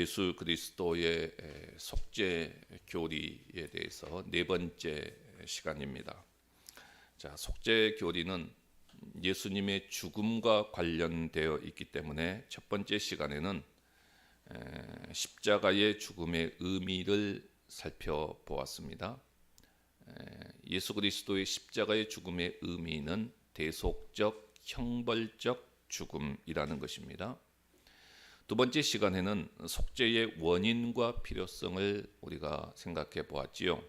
예수 그리스도의 속죄 교리에 대해서 네 번째 시간입니다. 자, 속죄 교리는 예수님의 죽음과 관련되어 있기 때문에 첫 번째 시간에는 십자가의 죽음의 의미를 살펴보았습니다. 예수 그리스도의 십자가의 죽음의 의미는 대속적, 형벌적 죽음이라는 것입니다. 두 번째 시간에는 속죄의 원인과 필요성을 우리가 생각해 보았지요.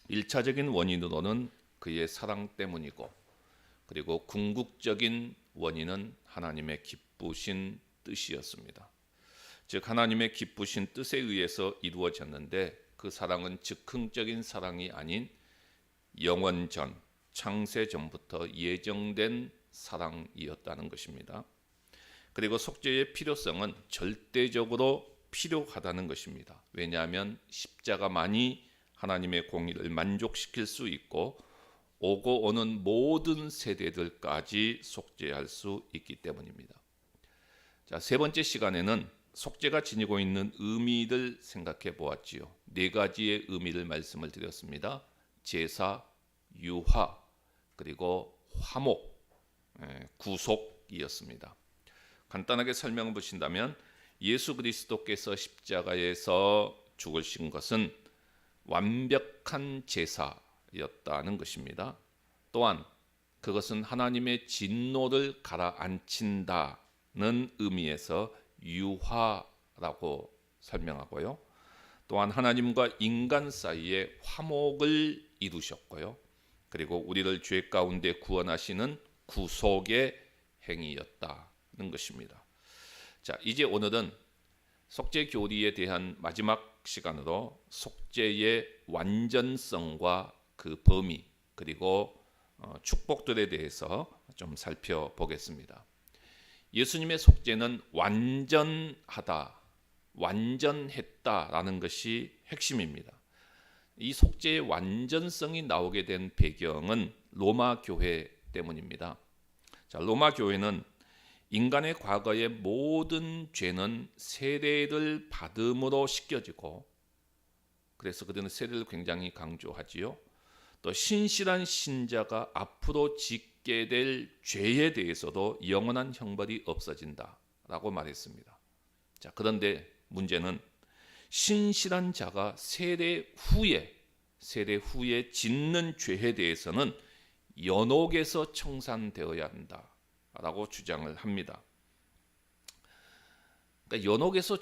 1차적인 원인으로는 그의 사랑 때문이고, 그리고 궁극적인 원인은 하나님의 기쁘신 뜻이었습니다. 즉 하나님의 기쁘신 뜻에 의해서 이루어졌는데, 그 사랑은 즉흥적인 사랑이 아닌 영원 전, 창세 전부터 예정된 사랑이었다는 것입니다. 그리고 속죄의 필요성은 절대적으로 필요하다는 것입니다. 왜냐하면 십자가만이 하나님의 공의를 만족시킬 수 있고, 오고 오는 모든 세대들까지 속죄할 수 있기 때문입니다. 자, 세 번째 시간에는 속죄가 지니고 있는 의미를 생각해 보았지요. 네 가지의 의미를 말씀을 드렸습니다. 제사, 유화, 그리고 화목, 구속이었습니다. 간단하게 설명을 보신다면, 예수 그리스도께서 십자가에서 죽으신 것은 완벽한 제사였다는 것입니다. 또한 그것은 하나님의 진노를 가라앉힌다는 의미에서 유화라고 설명하고요. 또한 하나님과 인간 사이에 화목을 이루셨고요. 그리고 우리를 죄 가운데 구원하시는 구속의 행위였다는 것입니다. 자, 이제 오늘은 속죄 교리에 대한 마지막 시간으로 속죄의 완전성과 그 범위, 그리고 축복들에 대해서 좀 살펴보겠습니다. 예수님의 속죄는 완전하다, 완전했다라는 것이 핵심입니다. 이 속죄의 완전성이 나오게 된 배경은 로마 교회 때문입니다. 자, 로마 교회는 인간의 과거의 모든 죄는 세례를 받음으로 씻겨지고, 그래서 그들은 세례를 굉장히 강조하지요. 또 신실한 신자가 앞으로 짓게 될 죄에 대해서도 영원한 형벌이 없어진다라고 말했습니다. 자, 그런데 문제는 신실한 자가 세례 후에 짓는 죄에 대해서는 연옥에서 청산되어야 한다라고 주장을 합니다. 그러니까 연옥에서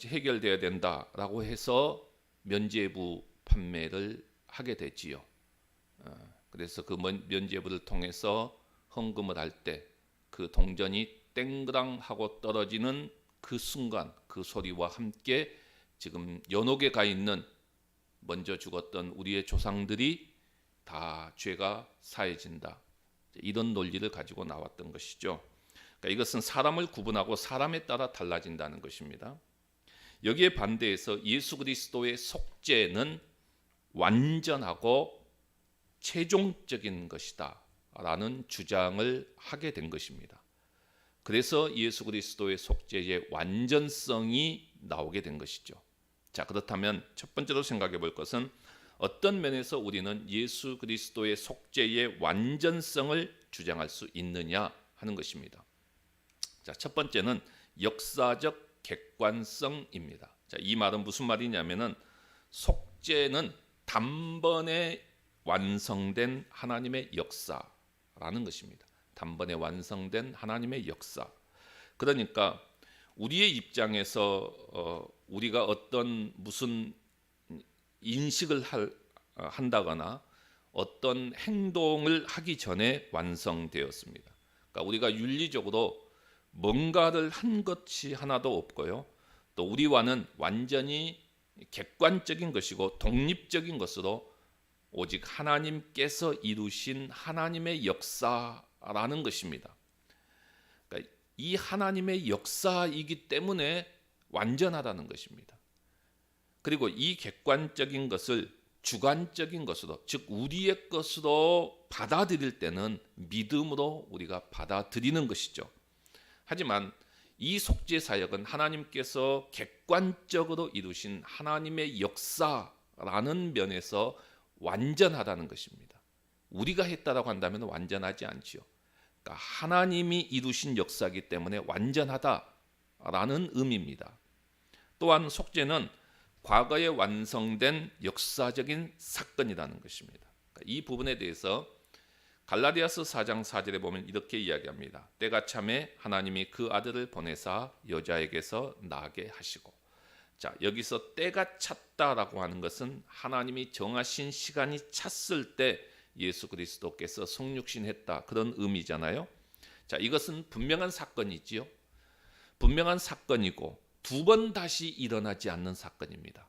해결되어야 된다라고 해서 면죄부 판매를 하게 되지요. 그래서 그 면죄부를 통해서 헌금을 할 때 그 동전이 땡그랑 하고 떨어지는 그 순간, 그 소리와 함께 지금 연옥에 가 있는 먼저 죽었던 우리의 조상들이 다 죄가 사해진다, 이런 논리를 가지고 나왔던 것이죠. 그러니까 이것은 사람을 구분하고 사람에 따라 달라진다는 것입니다. 여기에 반대해서 예수 그리스도의 속죄는 완전하고 최종적인 것이다 라는 주장을 하게 된 것입니다. 그래서 예수 그리스도의 속죄의 완전성이 나오게 된 것이죠. 자, 그렇다면 첫 번째로 생각해 볼 것은, 어떤 면에서 우리는 예수 그리스도의 속죄의 완전성을 주장할 수 있느냐 하는 것입니다. 자, 첫 번째는 역사적 객관성입니다. 자, 이 말은 무슨 말이냐면은, 속죄는 단번에 완성된 하나님의 역사라는 것입니다. 단번에 완성된 하나님의 역사. 그러니까 우리의 입장에서 우리가 어떤 무슨 인식을 한다거나 어떤 행동을 하기 전에 완성되었습니다. 그러니까 우리가 윤리적으로 뭔가를 한 것이 하나도 없고요. 또 우리와는 완전히 객관적인 것이고 독립적인 것으로 오직 하나님께서 이루신 하나님의 역사라는 것입니다. 그러니까 이 하나님의 역사이기 때문에 완전하다는 것입니다. 그리고 이 객관적인 것을 주관적인 것으로, 즉 우리의 것으로 받아들일 때는 믿음으로 우리가 받아들이는 것이죠. 하지만 이 속죄 사역은 하나님께서 객관적으로 이루신 하나님의 역사라는 면에서 완전하다는 것입니다. 우리가 했다라고 한다면 완전하지 않지요. 그러니까 하나님이 이루신 역사이기 때문에 완전하다라는 의미입니다. 또한 속죄는 과거에 완성된 역사적인 사건이라는 것입니다. 이 부분에 대해서 갈라디아서 4장 4절에 보면 이렇게 이야기합니다. 때가 참에 하나님이 그 아들을 보내사 여자에게서 나게 하시고. 자, 여기서 때가 찼다라고 하는 것은 하나님이 정하신 시간이 찼을 때 예수 그리스도께서 성육신했다, 그런 의미잖아요. 자, 이것은 분명한 사건이지요. 분명한 사건이고 두 번 다시 일어나지 않는 사건입니다.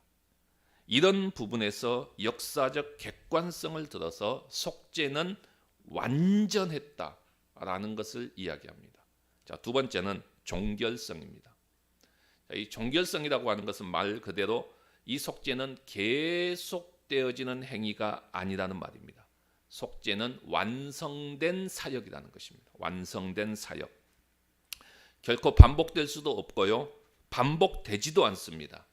이런 부분에서 역사적 객관성을 들어서 속죄는 완전했다라는 것을 이야기합니다. 자, 두 번째는 종결성입니다. 자, 이 종결성이라고 하는 것은 말 그대로 이 속죄는 계속되어지는 행위가 아니라는 말입니다. 속죄는 완성된 사역이라는 것입니다. 완성된 사역. 결코 반복될 수도 없고요. 반복되지도 않습니다.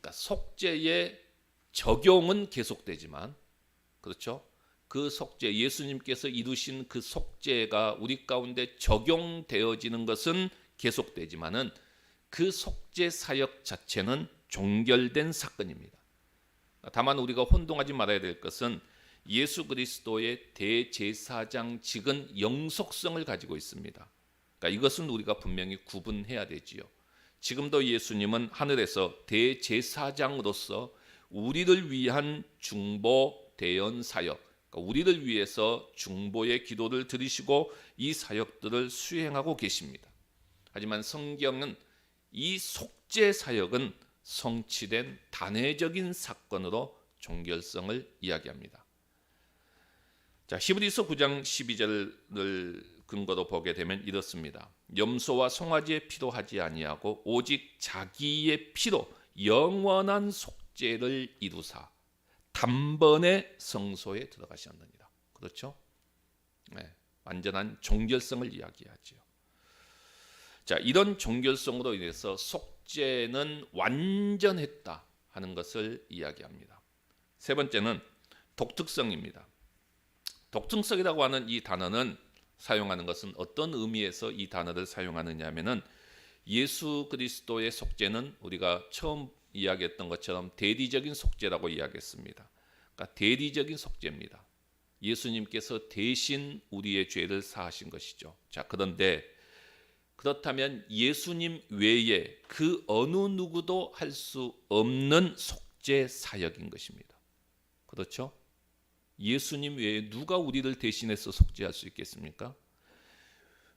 그러니까 속죄의 적용은 계속되지만, 그렇죠? 그 속죄, 예수님께서 이루신 그 속죄가 우리 가운데 적용되어지는 것은 계속되지만은 그 속죄 사역 자체는 종결된 사건입니다. 다만 우리가 혼동하지 말아야 될 것은 예수 그리스도의 대제사장직은 영속성을 가지고 있습니다. 그러니까 이것은 우리가 분명히 구분해야 되지요. 지금도 예수님은 하늘에서 대제사장으로서 우리를 위한 중보 대언 사역, 그러니까 우리를 위해서 중보의 기도를 드리시고 이 사역들을 수행하고 계십니다. 하지만 성경은 이 속죄 사역은 성취된 단회적인 사건으로 종결성을 이야기합니다. 자, 히브리서 9장 12절을 근거로 보게 되면 이렇습니다. 염소와 송아지의 피로 하지 아니하고 오직 자기의 피로 영원한 속죄를 이루사 단번에 성소에 들어가셨느니라. 그렇죠? 네, 완전한 종결성을 이야기하죠. 자, 이런 종결성으로 인해서 속죄는 완전했다 하는 것을 이야기합니다. 세 번째는 독특성입니다. 독특성이라고 하는 이 단어는 사용하는 것은 어떤 의미에서 이 단어를 사용하느냐 하면은 예수 그리스도의 속죄는 우리가 처음 이야기했던 것처럼 대리적인 속죄라고 이야기했습니다. 그러니까 대리적인 속죄입니다. 예수님께서 대신 우리의 죄를 사하신 것이죠. 자, 그런데 그렇다면 예수님 외에 그 어느 누구도 할 수 없는 속죄 사역인 것입니다. 그렇죠? 예수님 외에 누가 우리를 대신해서 속죄할 수 있겠습니까?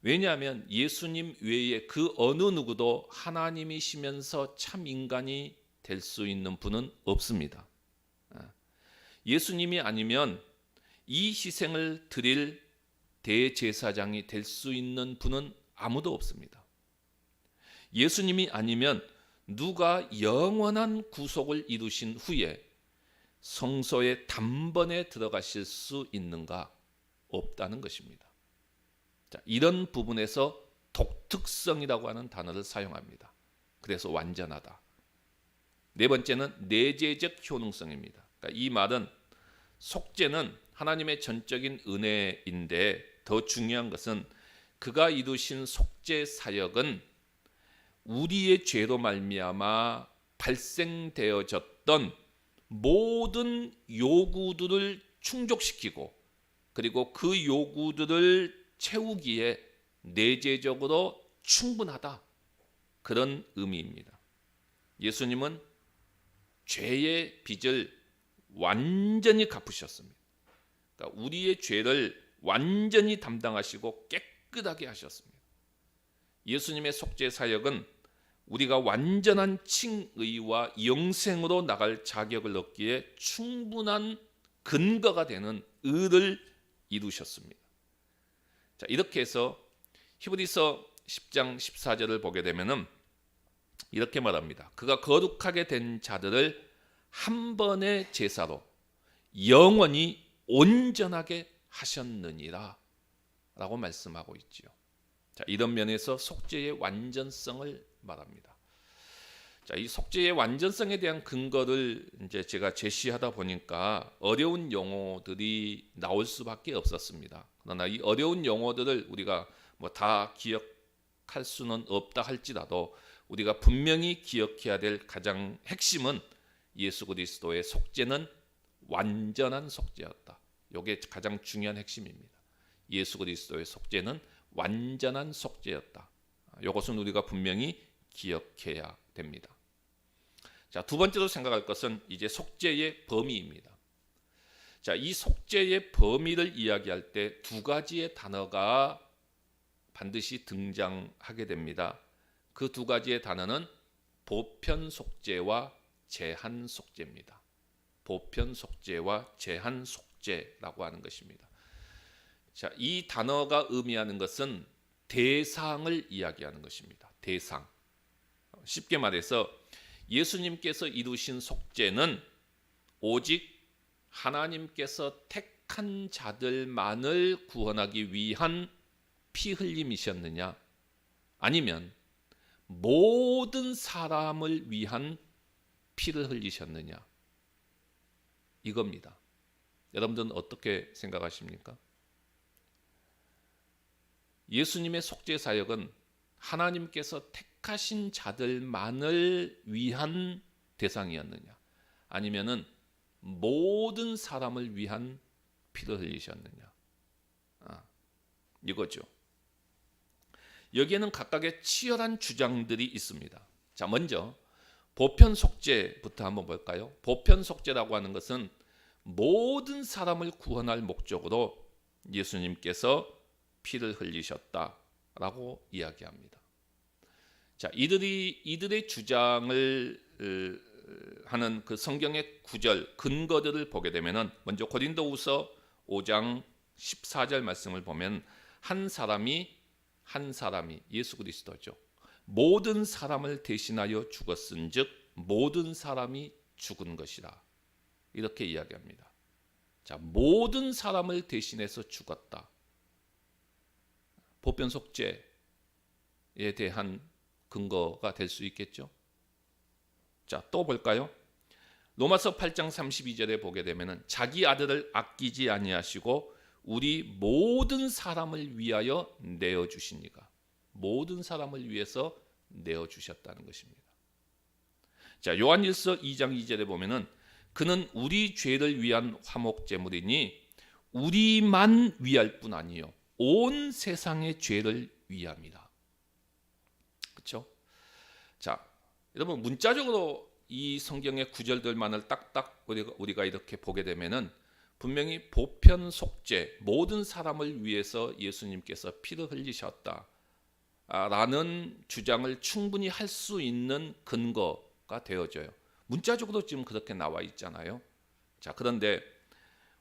왜냐하면 예수님 외에 그 어느 누구도 하나님이시면서 참 인간이 될 수 있는 분은 없습니다. 예수님이 아니면 이 희생을 드릴 대제사장이 될 수 있는 분은 아무도 없습니다. 예수님이 아니면 누가 영원한 구속을 이루신 후에 성소에 단번에 들어가실 수 있는가? 없다는 것입니다. 자, 이런 부분에서 독특성이라고 하는 단어를 사용합니다. 그래서 완전하다. 네 번째는 내재적 효능성입니다. 그러니까 이 말은 속죄는 하나님의 전적인 은혜인데 더 중요한 것은 그가 이루신 속죄 사역은 우리의 죄로 말미암아 발생되어졌던 모든 요구들을 충족시키고 그리고 그 요구들을 채우기에 내재적으로 충분하다, 그런 의미입니다. 예수님은 죄의 빚을 완전히 갚으셨습니다. 그러니까 우리의 죄를 완전히 담당하시고 깨끗하게 하셨습니다. 예수님의 속죄 사역은 우리가 완전한 칭의와 영생으로 나갈 자격을 얻기에 충분한 근거가 되는 의를 이루셨습니다. 자, 이렇게 해서 히브리서 10장 14절을 보게 되면은 이렇게 말합니다. 그가 거룩하게 된 자들을 한 번의 제사로 영원히 온전하게 하셨느니라 라고 말씀하고 있지요. 자, 이런 면에서 속죄의 완전성을 말합니다. 자, 이 속죄의 완전성에 대한 근거를 이제 제가 제시하다 보니까 어려운 용어들이 나올 수밖에 없었습니다. 그러나 이 어려운 용어들을 우리가 뭐 다 기억할 수는 없다 할지라도 우리가 분명히 기억해야 될 가장 핵심은 예수 그리스도의 속죄는 완전한 속죄였다. 이게 가장 중요한 핵심입니다. 예수 그리스도의 속죄는 완전한 속죄였다. 이것은 우리가 분명히 기억해야 됩니다. 자, 두 번째로 생각할 것은 이제 속죄의 범위입니다. 자, 이 속죄의 범위를 이야기할 때 두 가지의 단어가 반드시 등장하게 됩니다. 그 두 가지의 단어는 보편 속죄와 제한 속죄입니다. 보편 속죄와 제한 속죄라고 하는 것입니다. 자, 이 단어가 의미하는 것은 대상을 이야기하는 것입니다. 대상. 쉽게 말해서 예수님께서 이루신 속죄는 오직 하나님께서 택한 자들만을 구원하기 위한 피 흘림이셨느냐, 아니면 모든 사람을 위한 피를 흘리셨느냐, 이겁니다. 여러분들은 어떻게 생각하십니까? 예수님의 속죄 사역은 하나님께서 택하신 자들만을 위한 대상이었느냐, 아니면은 모든 사람을 위한 피를 흘리셨느냐, 이거죠. 여기에는 각각의 치열한 주장들이 있습니다. 자, 먼저 보편 속죄부터 한번 볼까요? 보편 속죄라고 하는 것은 모든 사람을 구원할 목적으로 예수님께서 피를 흘리셨다라고 이야기합니다. 자, 이들의 주장을 하는 그 성경의 구절 근거들을 보게 되면은 먼저 고린도후서 5장 14절 말씀을 보면 한 사람이 예수 그리스도죠. 모든 사람을 대신하여 죽었은즉 모든 사람이 죽은 것이라. 이렇게 이야기합니다. 자, 모든 사람을 대신해서 죽었다. 보편 속죄에 대한 근거가 될 수 있겠죠. 자, 또 볼까요? 로마서 8장 32절에 보게 되면은 자기 아들을 아끼지 아니하시고 우리 모든 사람을 위하여 내어 주시니가. 모든 사람을 위해서 내어 주셨다는 것입니다. 자, 요한일서 2장 2절에 보면은 그는 우리 죄를 위한 화목 제물이니 우리만 위할 뿐 아니요 온 세상의 죄를 위함이라. 그렇죠? 자, 여러분 문자적으로 이 성경의 구절들만을 딱딱 우리가 이렇게 보게 되면은 분명히 보편 속죄, 모든 사람을 위해서 예수님께서 피를 흘리셨다라는 주장을 충분히 할 수 있는 근거가 되어져요. 문자적으로 지금 그렇게 나와 있잖아요. 자, 그런데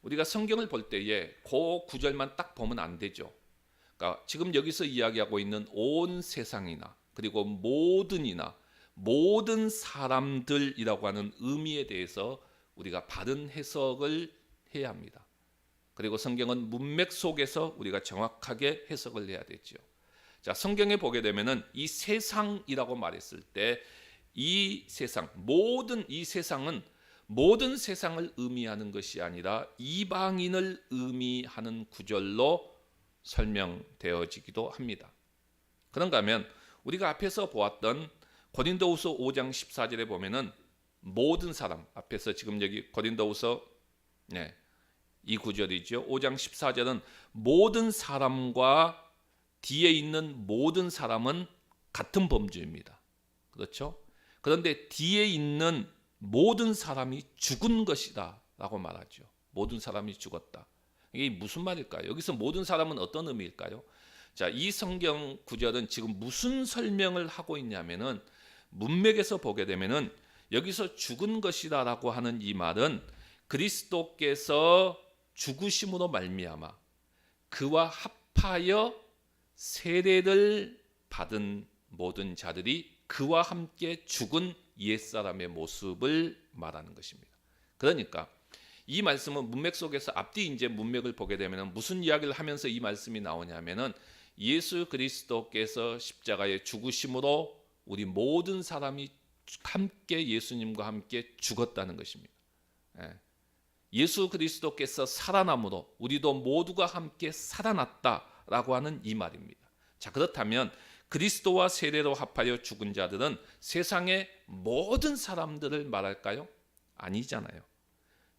우리가 성경을 볼 때에 그 구절만 딱 보면 안 되죠. 그러니까 지금 여기서 이야기하고 있는 온 세상이나 그리고 모든 사람들이라고 하는 의미에 대해서 우리가 바른 해석을 해야 합니다. 그리고 성경은 문맥 속에서 우리가 정확하게 해석을 해야 되죠. 자, 성경에 보게 되면은 이 세상이라고 말했을 때 이 세상, 이 세상은 모든 세상을 의미하는 것이 아니라 이방인을 의미하는 구절로 설명되어지기도 합니다. 그런가 하면 우리가 앞에서 보았던 고린도후서 5장 14절에 보면은 모든 사람, 앞에서 지금 여기 고린도후서 이 구절이죠. 5장 14절은 모든 사람과 뒤에 있는 모든 사람은 같은 범주입니다. 그렇죠? 그런데 뒤에 있는 모든 사람이 죽은 것이다 라고 말하죠. 모든 사람이 죽었다. 이게 무슨 말일까요? 여기서 모든 사람은 어떤 의미일까요? 자, 이 성경 구절은 지금 무슨 설명을 하고 있냐면은 문맥에서 보게 되면은 여기서 죽은 것이다 라고 하는 이 말은 그리스도께서 죽으심으로 말미암아 그와 합하여 세례를 받은 모든 자들이 그와 함께 죽은 옛사람의 모습을 말하는 것입니다. 그러니까 이 말씀은 문맥 속에서 앞뒤 이제 문맥을 보게 되면 무슨 이야기를 하면서 이 말씀이 나오냐면은 예수 그리스도께서 십자가에 죽으심으로 우리 모든 사람이 함께 예수님과 함께 죽었다는 것입니다. 예수 그리스도께서 살아남으로 우리도 모두가 함께 살아났다라고 하는 이 말입니다. 자, 그렇다면 그리스도와 세례로 합하여 죽은 자들은 세상의 모든 사람들을 말할까요? 아니잖아요.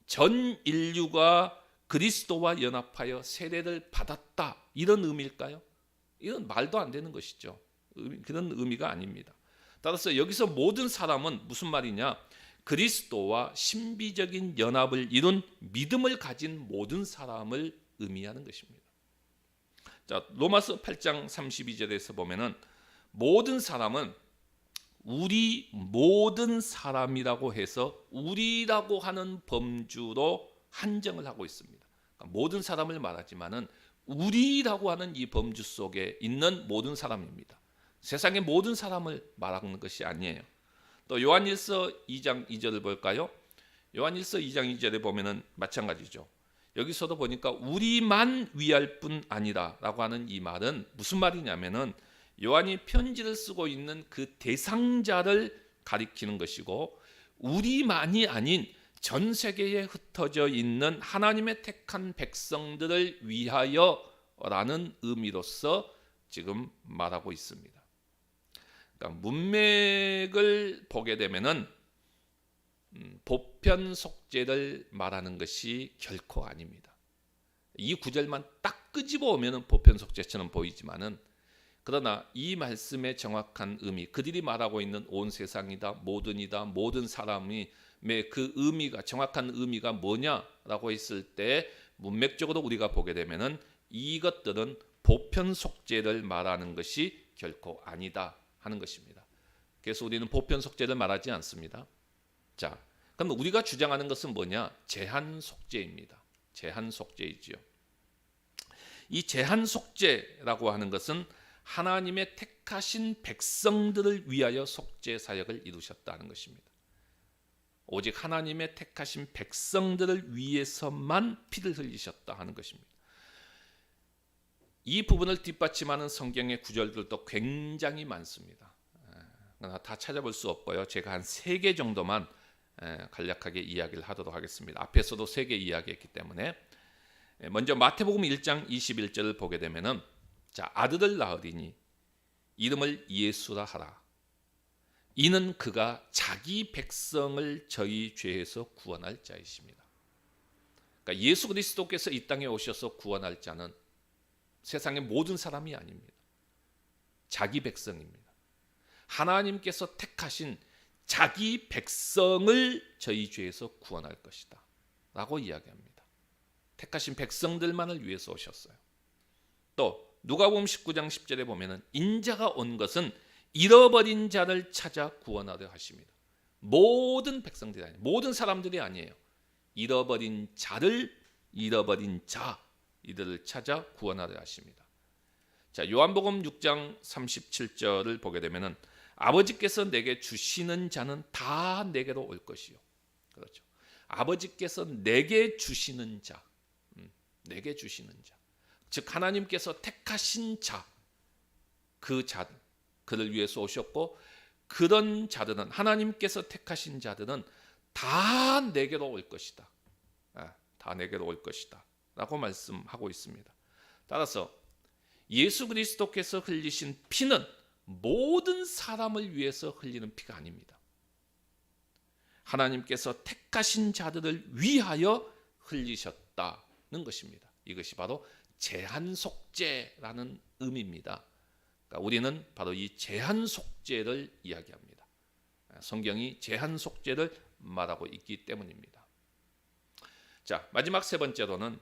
전 인류가 그리스도와 연합하여 세례를 받았다, 이런 의미일까요? 이건 말도 안 되는 것이죠. 그런 의미가 아닙니다. 따라서 여기서 모든 사람은 무슨 말이냐? 그리스도와 신비적인 연합을 이룬 믿음을 가진 모든 사람을 의미하는 것입니다. 자, 로마서 8장 32절에서 보면은 모든 사람은 우리 모든 사람이라고 해서 우리라고 하는 범주로 한정을 하고 있습니다. 그러니까 모든 사람을 말하지만은 우리라고 하는 이 범주 속에 있는 모든 사람입니다. 세상의 모든 사람을 말하는 것이 아니에요. 또 요한일서 2장 2절을 볼까요? 요한일서 2장 2절에 보면은 마찬가지죠. 여기서도 보니까 우리만 위할 뿐 아니라라고 하는 이 말은 무슨 말이냐면은 요한이 편지를 쓰고 있는 그 대상자를 가리키는 것이고, 우리만이 아닌 전 세계에 흩어져 있는 하나님의 택한 백성들을 위하여라는 의미로서 지금 말하고 있습니다. 그러니까 문맥을 보게 되면은 보편 속죄를 말하는 것이 결코 아닙니다. 이 구절만 딱 끄집어 오면은 보편 속죄처럼 보이지만은, 그러나 이 말씀의 정확한 의미, 그들이 말하고 있는 온 세상이다, 모든이다, 모든 사람이 그 의미가, 정확한 의미가 뭐냐라고 했을 때 문맥적으로 우리가 보게 되면은 이것들은 보편 속죄를 말하는 것이 결코 아니다 하는 것입니다. 그래서 우리는 보편 속죄를 말하지 않습니다. 자, 그럼 우리가 주장하는 것은 뭐냐? 제한 속죄입니다. 제한 속죄이지요. 이 제한 속죄라고 하는 것은 하나님의 택하신 백성들을 위하여 속죄 사역을 이루셨다는 것입니다. 오직 하나님의 택하신 백성들을 위해서만 피를 흘리셨다 하는 것입니다. 이 부분을 뒷받침하는 성경의 구절들도 굉장히 많습니다. 다 찾아볼 수 없고요. 제가 한 3개 정도만 간략하게 이야기를 하도록 하겠습니다. 앞에서도 3개 이야기했기 때문에. 먼저 마태복음 1장 21절을 보게 되면은, 자, 아들을 낳으리니 이름을 예수라 하라. 이는 그가 자기 백성을 저희 죄에서 구원할 자이십니다. 그러니까 예수 그리스도께서 이 땅에 오셔서 구원할 자는 세상의 모든 사람이 아닙니다. 자기 백성입니다. 하나님께서 택하신 자기 백성을 저희 죄에서 구원할 것이다 라고 이야기합니다. 택하신 백성들만을 위해서 오셨어요. 또 누가복음 19장 10절에 보면은 인자가 온 것은 잃어버린 자를 찾아 구원하려 하십니다. 모든 백성들이 아니에요. 모든 사람들이 아니에요. 잃어버린 자를, 잃어버린 자, 이들을 찾아 구원하려 하십니다. 자, 요한복음 6장 37절을 보게 되면은 아버지께서 내게 주시는 자는 다 내게로 올 것이요. 그렇죠. 아버지께서 내게 주시는 자, 내게 주시는 자. 즉 하나님께서 택하신 자, 그 자, 그를 위해서 오셨고, 그런 자들은, 하나님께서 택하신 자들은 다 내게로 올 것이다. 다 내게로 올 것이다 라고 말씀하고 있습니다. 따라서 예수 그리스도께서 흘리신 피는 모든 사람을 위해서 흘리는 피가 아닙니다. 하나님께서 택하신 자들을 위하여 흘리셨다는 것입니다. 이것이 바로 제한 속죄라는 의미입니다. 그러니까 우리는 바로 이 제한 속죄를 이야기합니다. 성경이 제한 속죄를 말하고 있기 때문입니다. 자, 마지막 3번째로는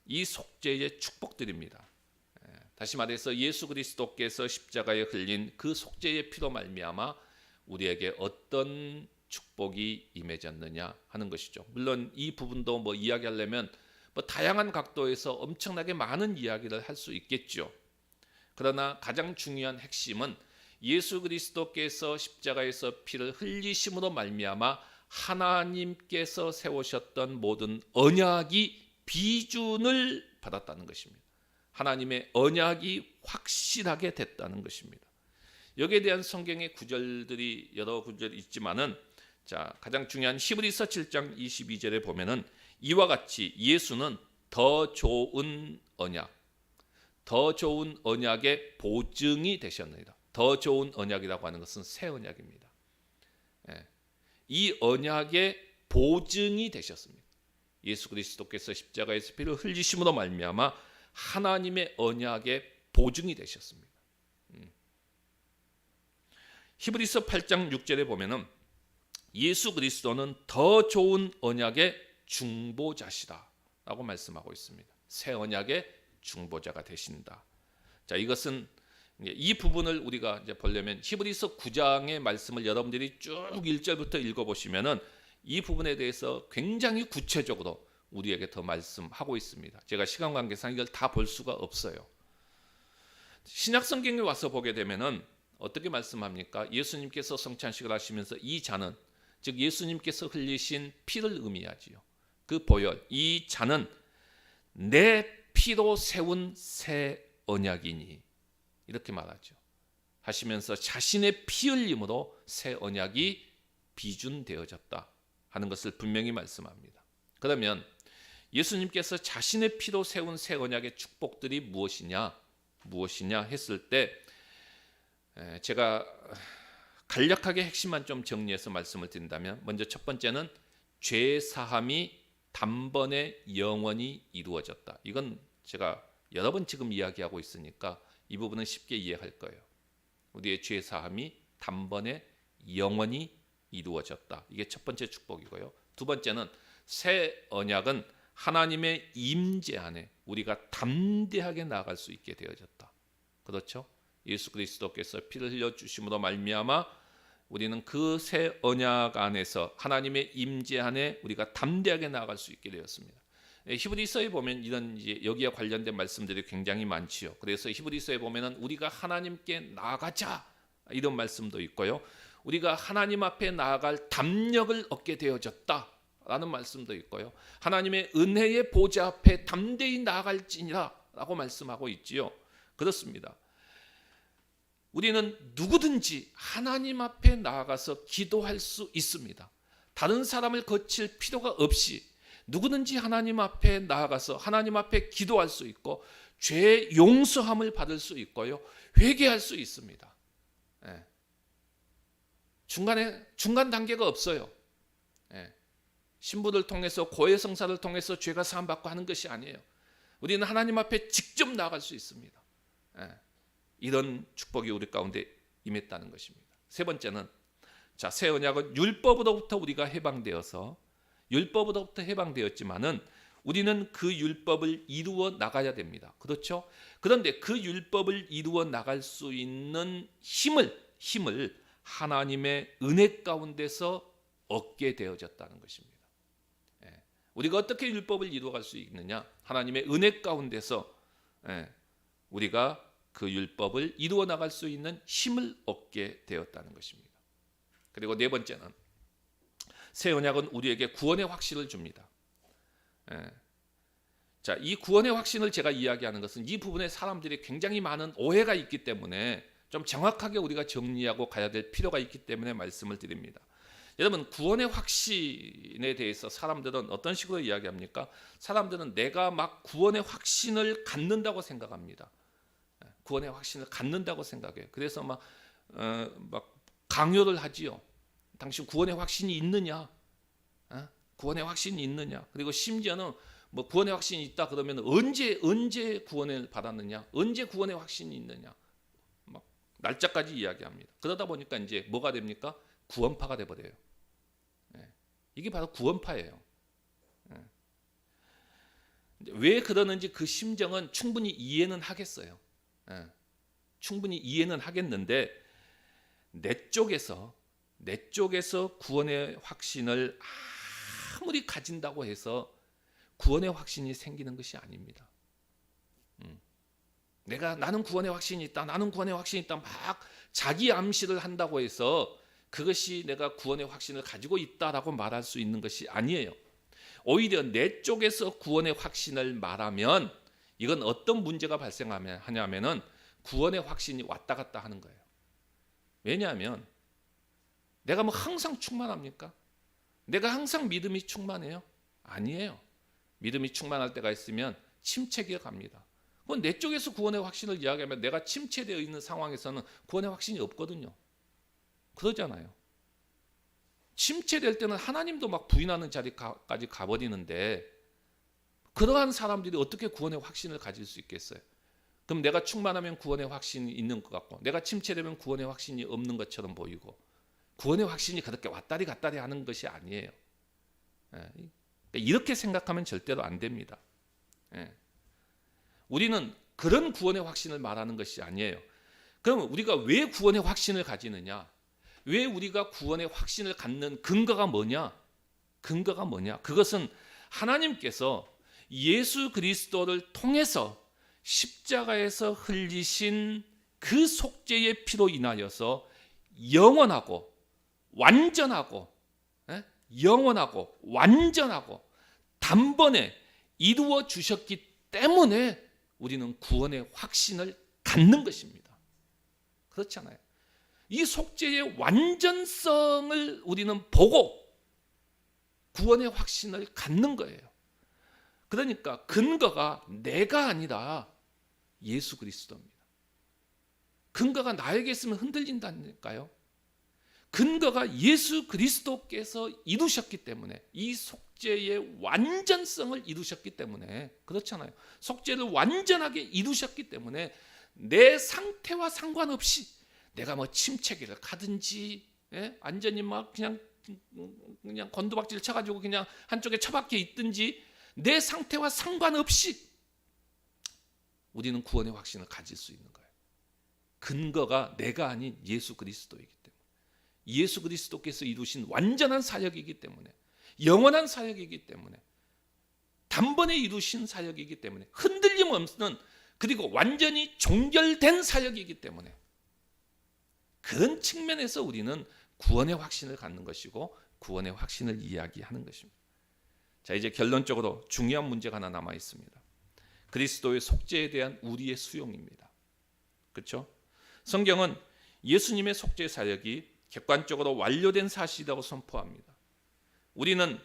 이 속죄의 축복들입니다. 다시 말해서 예수 그리스도께서 십자가에 흘린 그 속죄의 피로 말미암아 우리에게 어떤 축복이 임해졌느냐 하는 것이죠. 물론 이 부분도 이야기하려면 다양한 각도에서 엄청나게 많은 이야기를 할 수 있겠죠. 그러나 가장 중요한 핵심은 예수 그리스도께서 십자가에서 피를 흘리심으로 말미암아 하나님께서 세우셨던 모든 언약이 비준을 받았다는 것입니다. 하나님의 언약이 확실하게 됐다는 것입니다. 여기에 대한 성경의 구절들이 여러 구절이 있지만은 자, 가장 중요한 히브리서 7장 22절에 보면은 이와 같이 예수는 더 좋은 언약, 더 좋은 언약의 보증이 되셨느니라. 더 좋은 언약이라고 하는 것은 새 언약입니다. 이 언약의 보증이 되셨습니다. 예수 그리스도께서 십자가에서 피를 흘리심으로 말미암아 하나님의 언약의 보증이 되셨습니다. 히브리서 8장 6절에 보면은 예수 그리스도는 더 좋은 언약의 중보자시다라고 말씀하고 있습니다. 새 언약의 중보자가 되신다. 자, 이것은 이 부분을 우리가 이제 보려면 히브리서 9장의 말씀을 여러분들이 쭉 1절부터 읽어보시면은 이 부분에 대해서 굉장히 구체적으로 우리에게 더 말씀하고 있습니다. 제가 시간 관계상 이걸 다 볼 수가 없어요. 신약 성경에 와서 보게 되면은 어떻게 말씀합니까? 예수님께서 성찬식을 하시면서 이 잔은, 즉 예수님께서 흘리신 피를 의미하지요. 그 보혈, 이 잔은 내 피로 세운 새 언약이니, 이렇게 말하죠. 하시면서 자신의 피 흘림으로 새 언약이 비준되어졌다 하는 것을 분명히 말씀합니다. 그러면 예수님께서 자신의 피로 세운 새 언약의 축복들이 무엇이냐 했을 때 제가 간략하게 핵심만 좀 정리해서 말씀을 드린다면, 먼저 첫 번째는 죄 사함이 단번에 영원히 이루어졌다. 이건 제가 여러 번 지금 이야기하고 있으니까 이 부분은 쉽게 이해할 거예요. 우리의 죄 사함이 단번에 영원히 이루어졌다. 이게 첫 번째 축복이고요. 두 번째는 새 언약은 하나님의 임재 안에 우리가 담대하게 나아갈 수 있게 되어졌다. 그렇죠? 예수 그리스도께서 피를 흘려 주심으로 말미암아 우리는 그 새 언약 안에서 하나님의 임재 안에 우리가 담대하게 나아갈 수 있게 되었습니다. 히브리서에 보면 이런 이제 여기와 관련된 말씀들이 굉장히 많지요. 그래서 히브리서에 보면은 우리가 하나님께 나아가자 이런 말씀도 있고요. 우리가 하나님 앞에 나아갈 담력을 얻게 되어졌다라는 말씀도 있고요. 하나님의 은혜의 보좌 앞에 담대히 나아갈지니라라고 말씀하고 있지요. 그렇습니다. 우리는 누구든지 하나님 앞에 나아가서 기도할 수 있습니다. 다른 사람을 거칠 필요가 없이 누구든지 하나님 앞에 나아가서 하나님 앞에 기도할 수 있고 죄 용서함을 받을 수 있고요. 회개할 수 있습니다. 중간 단계가 없어요. 신부를 통해서 고해성사를 통해서 죄가 사함받고 하는 것이 아니에요. 우리는 하나님 앞에 직접 나아갈 수 있습니다. 이런 축복이 우리 가운데 임했다는 것입니다. 세 번째는 자, 새 언약은 율법으로부터 우리가 율법으로부터 해방되었지만은 우리는 그 율법을 이루어 나가야 됩니다. 그렇죠? 그런데 그 율법을 이루어 나갈 수 있는 힘을 하나님의 은혜 가운데서 얻게 되어졌다는 것입니다. 우리가 어떻게 율법을 이루어갈 수 있느냐? 하나님의 은혜 가운데서 우리가 그 율법을 이루어 나갈 수 있는 힘을 얻게 되었다는 것입니다. 그리고 네 번째는 새 언약은 우리에게 구원의 확신을 줍니다. 자, 이 구원의 확신을 제가 이야기하는 것은 이 부분에 사람들이 굉장히 많은 오해가 있기 때문에 좀 정확하게 우리가 정리하고 가야 될 필요가 있기 때문에 말씀을 드립니다. 여러분, 구원의 확신에 대해서 사람들은 어떤 식으로 이야기합니까? 사람들은 내가 막 구원의 확신을 갖는다고 생각합니다. 구원의 확신을 갖는다고 생각해요. 그래서 막 강요를 하지요. 당신 구원의 확신이 있느냐? 구원의 확신이 있느냐? 그리고 심지어는 뭐 구원의 확신이 있다 그러면 언제 구원을 받았느냐? 언제 구원의 확신이 있느냐? 막 날짜까지 이야기합니다. 그러다 보니까 이제 뭐가 됩니까? 구원파가 돼 버려요. 이게 바로 구원파예요. 왜 그러는지 그 심정은 충분히 이해는 하겠어요. 충분히 이해는 하겠는데 내 쪽에서 구원의 확신을 아무리 가진다고 해서 구원의 확신이 생기는 것이 아닙니다. 나는 구원의 확신이 있다. 나는 구원의 확신이 있다. 막 자기 암시를 한다고 해서 그것이 내가 구원의 확신을 가지고 있다라고 말할 수 있는 것이 아니에요. 오히려 내 쪽에서 구원의 확신을 말하면 이건 어떤 문제가 발생하냐면은 구원의 확신이 왔다 갔다 하는 거예요. 왜냐하면 내가 뭐 항상 충만합니까? 내가 항상 믿음이 충만해요? 아니에요. 믿음이 충만할 때가 있으면 침체기가 갑니다. 그건 내 쪽에서 구원의 확신을 이야기하면 내가 침체되어 있는 상황에서는 구원의 확신이 없거든요. 그러잖아요. 침체될 때는 하나님도 막 부인하는 자리까지 가버리는데 그러한 사람들이 어떻게 구원의 확신을 가질 수 있겠어요? 그럼 내가 충만하면 구원의 확신이 있는 것 같고 내가 침체되면 구원의 확신이 없는 것처럼 보이고 구원의 확신이 그렇게 왔다리 갔다리 하는 것이 아니에요. 이렇게 생각하면 절대로 안 됩니다. 우리는 그런 구원의 확신을 말하는 것이 아니에요. 그럼 우리가 왜 구원의 확신을 가지느냐? 왜 우리가 구원의 확신을 갖는 근거가 뭐냐? 근거가 뭐냐? 그것은 하나님께서 예수 그리스도를 통해서 십자가에서 흘리신 그 속죄의 피로 인하여서 영원하고 완전하고 영원하고 완전하고 단번에 이루어 주셨기 때문에 우리는 구원의 확신을 갖는 것입니다. 그렇잖아요. 이 속죄의 완전성을 우리는 보고 구원의 확신을 갖는 거예요. 그러니까 근거가 내가 아니라 예수 그리스도입니다. 근거가 나에게 있으면 흔들린다니까요. 근거가 예수 그리스도께서 이루셨기 때문에 이 속죄의 완전성을 이루셨기 때문에 그렇잖아요. 속죄를 완전하게 이루셨기 때문에 내 상태와 상관없이 내가 뭐 침체기를 가든지 완전히 막 그냥 건두박질 쳐가지고 그냥 한쪽에 처박혀 있든지 내 상태와 상관없이 우리는 구원의 확신을 가질 수 있는 거예요. 근거가 내가 아닌 예수 그리스도이기 때문에 예수 그리스도께서 이루신 완전한 사역이기 때문에 영원한 사역이기 때문에 단번에 이루신 사역이기 때문에 흔들림 없는 그리고 완전히 종결된 사역이기 때문에 그런 측면에서 우리는 구원의 확신을 갖는 것이고 구원의 확신을 이야기하는 것입니다. 자, 이제 결론적으로 중요한 문제가 하나 남아 있습니다. 그리스도의 속죄에 대한 우리의 수용입니다. 그렇죠? 성경은 예수님의 속죄 사역이 객관적으로 완료된 사실이라고 선포합니다. 우리는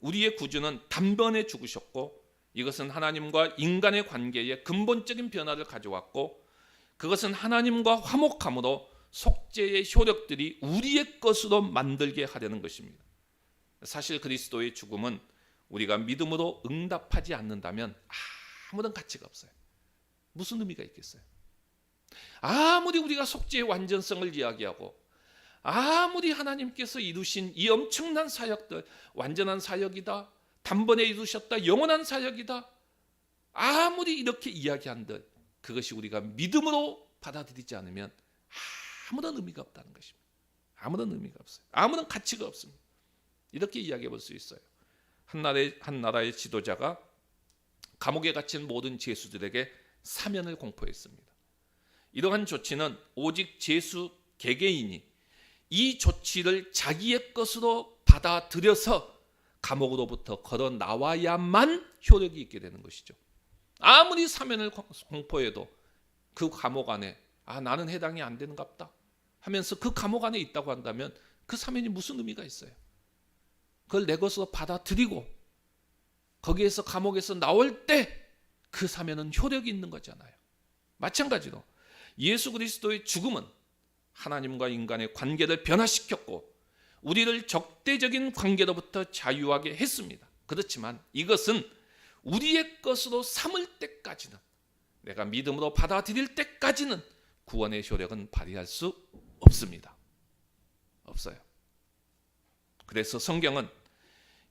우리의 구주는 단번에 죽으셨고 이것은 하나님과 인간의 관계에 근본적인 변화를 가져왔고 그것은 하나님과 화목함으로 속죄의 효력들이 우리의 것으로 만들게 하려는 것입니다. 사실 그리스도의 죽음은 우리가 믿음으로 응답하지 않는다면 아무런 가치가 없어요. 무슨 의미가 있겠어요? 아무리 우리가 속죄의 완전성을 이야기하고 아무리 하나님께서 이루신 이 엄청난 사역들 완전한 사역이다, 단번에 이루셨다, 영원한 사역이다 아무리 이렇게 이야기한들 그것이 우리가 믿음으로 받아들이지 않으면 아무런 의미가 없다는 것입니다. 아무런 의미가 없어요. 아무런 가치가 없습니다. 이렇게 이야기해 볼 수 있어요. 한 나라의 지도자가 감옥에 갇힌 모든 죄수들에게 사면을 공포했습니다. 이러한 조치는 오직 죄수 개개인이 이 조치를 자기의 것으로 받아들여서 감옥으로부터 걸어 나와야만 효력이 있게 되는 것이죠. 아무리 사면을 공포해도 그 감옥 안에 나는 해당이 안 되는갑다 하면서 그 감옥 안에 있다고 한다면 그 사면이 무슨 의미가 있어요? 그걸 내 것으로 받아들이고 거기에서 감옥에서 나올 때 그 사면은 효력이 있는 거잖아요. 마찬가지로 예수 그리스도의 죽음은 하나님과 인간의 관계를 변화시켰고 우리를 적대적인 관계로부터 자유하게 했습니다. 그렇지만 이것은 우리의 것으로 삼을 때까지는 내가 믿음으로 받아들일 때까지는 구원의 효력은 발휘할 수 없습니다. 없어요. 그래서 성경은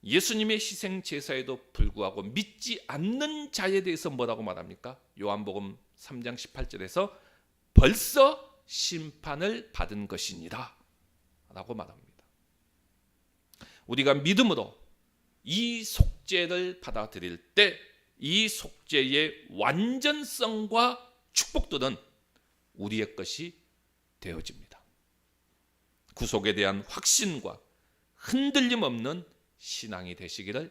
예수님의 희생 제사에도 불구하고 믿지 않는 자에 대해서 뭐라고 말합니까? 요한복음 3장 18절에서 벌써 심판을 받은 것이니라 라고 말합니다. 우리가 믿음으로 이 속죄를 받아들일 때 이 속죄의 완전성과 축복들은 우리의 것이 되어집니다. 구속에 대한 확신과 흔들림 없는 신앙이 되시기를